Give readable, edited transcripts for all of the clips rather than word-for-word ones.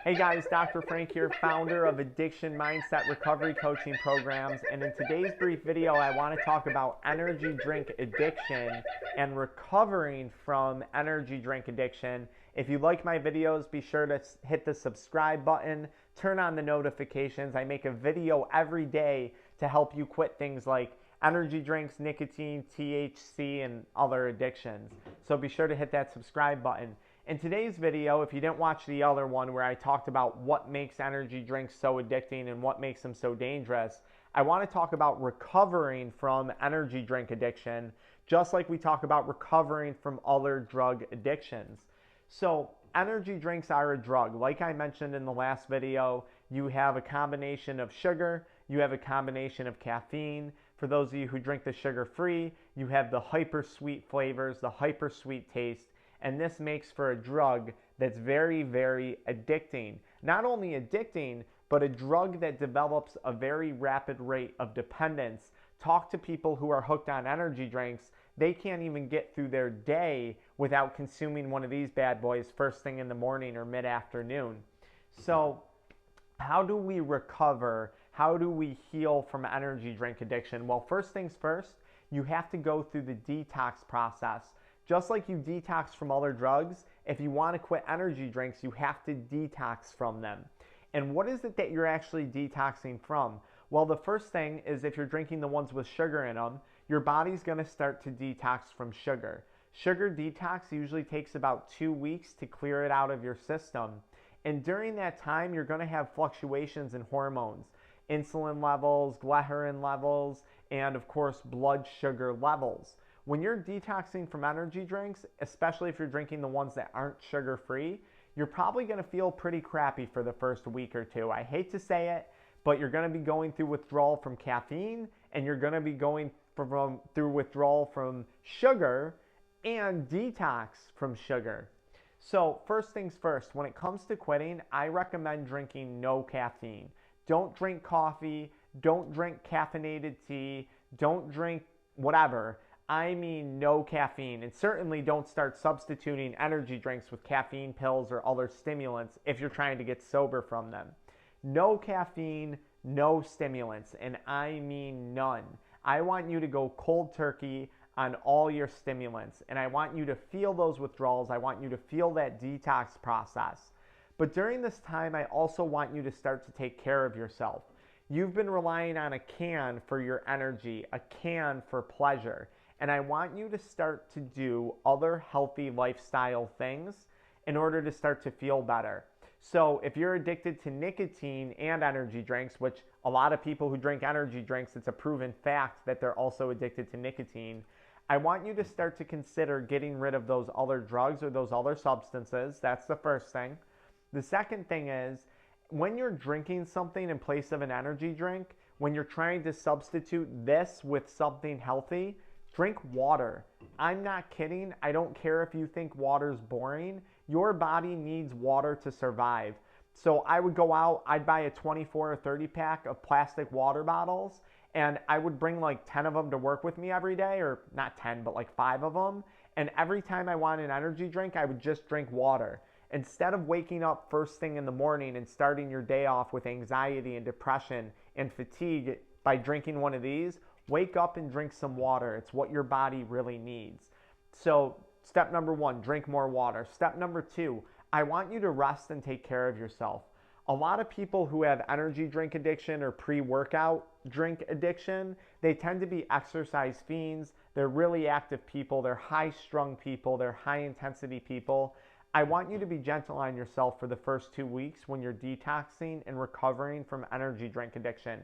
Hey guys, Dr. Frank here, founder of Addiction Mindset Recovery Coaching Programs. And in today's brief video, I want to talk about energy drink addiction and recovering from energy drink addiction. If you like my videos, be sure to hit the subscribe button, turn on the notifications. I make a video every day to help you quit things like energy drinks, nicotine, THC, and other addictions. So be sure to hit that subscribe button. In today's video, if you didn't watch the other one where I talked about what makes energy drinks so addicting and what makes them so dangerous, I want to talk about recovering from energy drink addiction, just like we talk about recovering from other drug addictions. So energy drinks are a drug. Like I mentioned in the last video, you have a combination of sugar, you have a combination of caffeine. For those of you who drink the sugar-free, you have the hyper sweet flavors, the hyper sweet taste, and this makes for a drug that's very, very addicting. Not only addicting, but a drug that develops a very rapid rate of dependence. Talk to people who are hooked on energy drinks. They can't even get through their day without consuming one of these bad boys first thing in the morning or mid-afternoon. So how do we recover? How do we heal from energy drink addiction? Well, first things first, you have to go through the detox process. Just like you detox from other drugs, if you want to quit energy drinks, you have to detox from them. And what is it that you're actually detoxing from? Well, the first thing is if you're drinking the ones with sugar in them, your body's going to start to detox from sugar. Sugar detox usually takes about 2 weeks to clear it out of your system. And during that time, you're going to have fluctuations in hormones, insulin levels, ghrelin levels, and of course, blood sugar levels. When you're detoxing from energy drinks, especially if you're drinking the ones that aren't sugar-free, you're probably going to feel pretty crappy for the first week or two. I hate to say it, but you're going to be going through withdrawal from caffeine, and you're going to be going through withdrawal from sugar and detox from sugar. So first things first, when it comes to quitting, I recommend drinking no caffeine. Don't drink coffee, don't drink caffeinated tea, don't drink whatever. I mean no caffeine, and certainly don't start substituting energy drinks with caffeine pills or other stimulants if you're trying to get sober from them. No caffeine, no stimulants, and I mean none. I want you to go cold turkey on all your stimulants, and I want you to feel those withdrawals. I want you to feel that detox process. But during this time, I also want you to start to take care of yourself. You've been relying on a can for your energy, a can for pleasure. And I want you to start to do other healthy lifestyle things in order to start to feel better. So if you're addicted to nicotine and energy drinks, which a lot of people who drink energy drinks, it's a proven fact that they're also addicted to nicotine, I want you to start to consider getting rid of those other drugs or those other substances. That's the first thing. The second thing is, when you're drinking something in place of an energy drink, when you're trying to substitute this with something healthy, drink water. I'm not kidding. I don't care if you think water's boring. Your body needs water to survive. So I would go out, I'd buy a 24 or 30 pack of plastic water bottles, and I would bring like 10 of them to work with me every day, or not 10, but like 5 of them. And every time I want an energy drink, I would just drink water. Instead of waking up first thing in the morning and starting your day off with anxiety and depression and fatigue by drinking one of these, wake up and drink some water. It's what your body really needs. So step number 1, drink more water. Step number 2, I want you to rest and take care of yourself. A lot of people who have energy drink addiction or pre-workout drink addiction, they tend to be exercise fiends. They're really active people. They're high-strung people. They're high-intensity people. I want you to be gentle on yourself for the first 2 weeks when you're detoxing and recovering from energy drink addiction.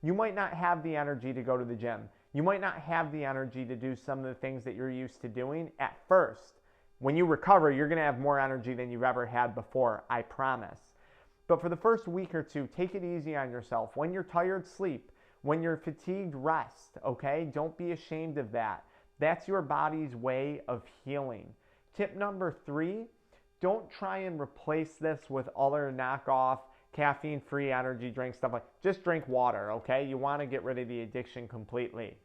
You might not have the energy to go to the gym. You might not have the energy to do some of the things that you're used to doing at first. When you recover, you're going to have more energy than you've ever had before, I promise. But for the first week or two, take it easy on yourself. When you're tired, sleep. When you're fatigued, rest, okay? Don't be ashamed of that. That's your body's way of healing. Tip number 3, don't try and replace this with other knockoff caffeine-free energy drinks, stuff like just drink water, okay? You want to get rid of the addiction completely.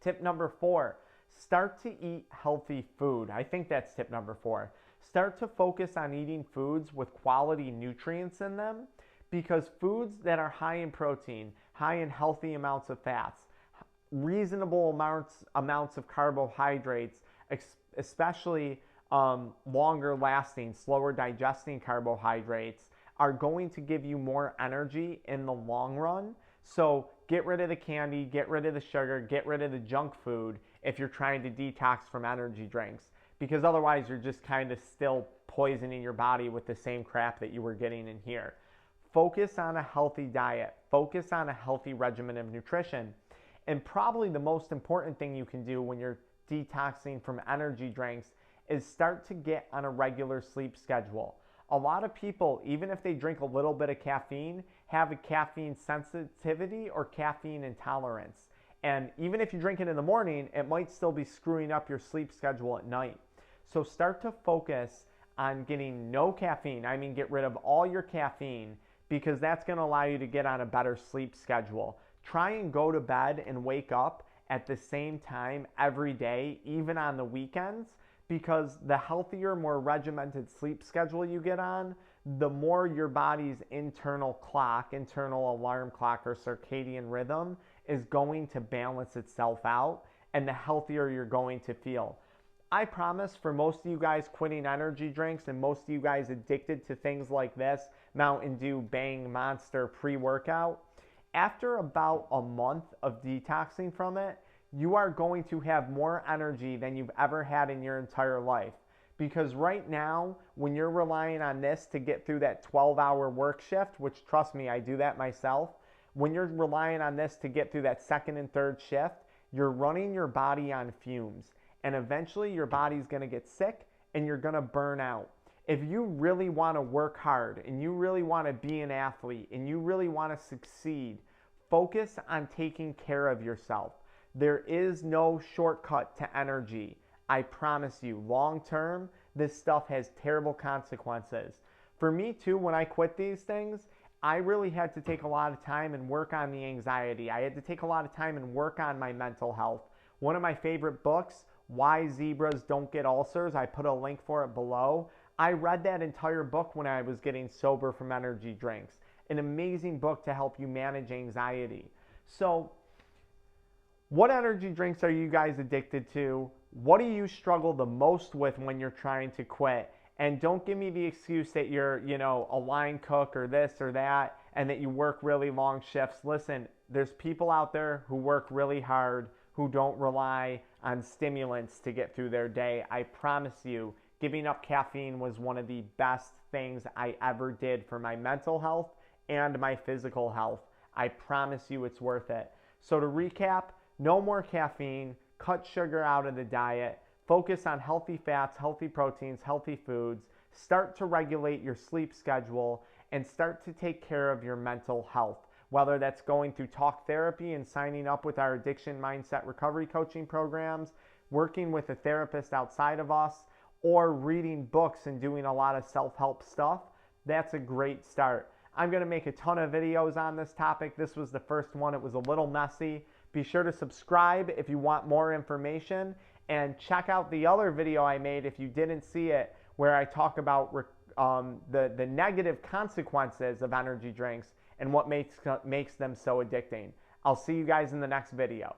Tip number 4, start to eat healthy food. I think that's tip number 4. Start to focus on eating foods with quality nutrients in them, because foods that are high in protein, high in healthy amounts of fats, reasonable amounts of carbohydrates, especially longer lasting, slower digesting carbohydrates, are going to give you more energy in the long run. So get rid of the candy, get rid of the sugar, get rid of the junk food if you're trying to detox from energy drinks, because otherwise you're just kind of still poisoning your body with the same crap that you were getting in here. Focus on a healthy diet, focus on a healthy regimen of nutrition. And probably the most important thing you can do when you're detoxing from energy drinks is start to get on a regular sleep schedule. A lot of people, even if they drink a little bit of caffeine, have a caffeine sensitivity or caffeine intolerance. And even if you drink it in the morning, it might still be screwing up your sleep schedule at night. So start to focus on getting no caffeine. I mean, get rid of all your caffeine, because that's going to allow you to get on a better sleep schedule. Try and go to bed and wake up at the same time every day, even on the weekends, because the healthier, more regimented sleep schedule you get on, the more your body's internal clock, internal alarm clock or circadian rhythm is going to balance itself out, and the healthier you're going to feel. I promise, for most of you guys quitting energy drinks and most of you guys addicted to things like this, Mountain Dew, Bang, Monster, pre-workout, after about a month of detoxing from it, you are going to have more energy than you've ever had in your entire life. Because right now, when you're relying on this to get through that 12-hour work shift, which trust me, I do that myself, when you're relying on this to get through that second and third shift, you're running your body on fumes. And eventually your body's going to get sick and you're going to burn out. If you really want to work hard and you really want to be an athlete and you really want to succeed, focus on taking care of yourself. There is no shortcut to energy. I promise you, long term, this stuff has terrible consequences. For me too, when I quit these things, I really had to take a lot of time and work on the anxiety. I had to take a lot of time and work on my mental health. One of my favorite books, Why Zebras Don't Get Ulcers, I put a link for it below. I read that entire book when I was getting sober from energy drinks. An amazing book to help you manage anxiety. So, what energy drinks are you guys addicted to? What do you struggle the most with when you're trying to quit? And don't give me the excuse that you're, a line cook or this or that, and that you work really long shifts. Listen, there's people out there who work really hard, who don't rely on stimulants to get through their day. I promise you, giving up caffeine was one of the best things I ever did for my mental health and my physical health. I promise you it's worth it. So to recap, no more caffeine, cut sugar out of the diet, focus on healthy fats, healthy proteins, healthy foods, start to regulate your sleep schedule, and start to take care of your mental health. Whether that's going through talk therapy and signing up with our addiction mindset recovery coaching programs, working with a therapist outside of us, or reading books and doing a lot of self-help stuff, that's a great start. I'm going to make a ton of videos on this topic. This was the first one. It was a little messy. Be sure to subscribe if you want more information, and check out the other video I made if you didn't see it, where I talk about the negative consequences of energy drinks and what makes them so addicting. I'll see you guys in the next video.